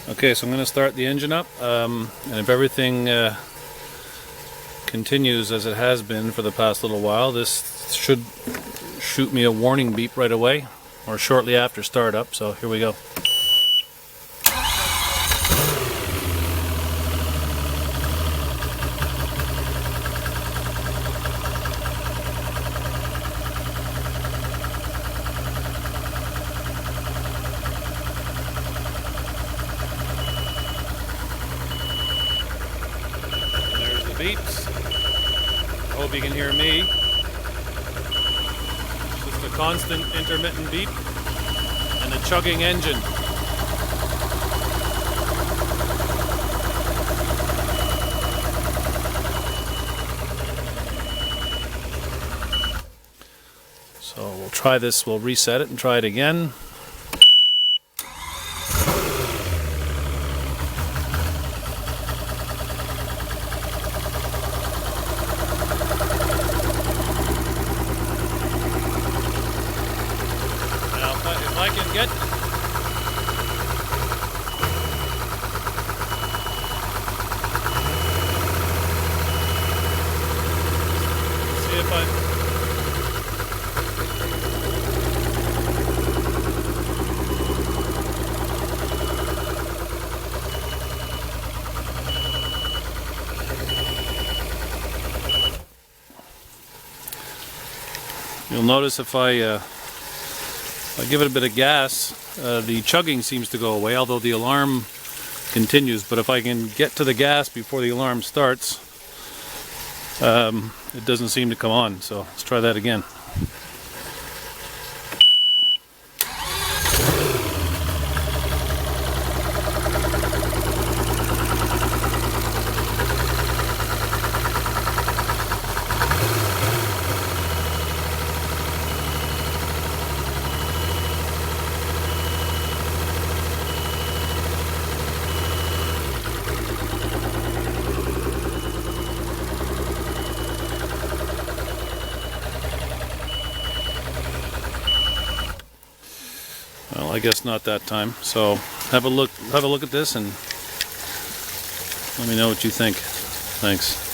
Okay, so I'm going to start the engine up, and if everything continues as it has been for the past little while, this should shoot me a warning beep right away, or shortly after startup, so here we go. There's the beeps. I hope you can hear me. Just a constant intermittent beep and a chugging engine. So we'll try this, we'll reset it and try it again. If I can get see if you'll notice if I give it a bit of gas, the chugging seems to go away, although the alarm continues. But if I can get to the gas before the alarm starts, it doesn't seem to come on. So let's try that again. Well, I guess not that time. So have a look at this and let me know what you think. Thanks.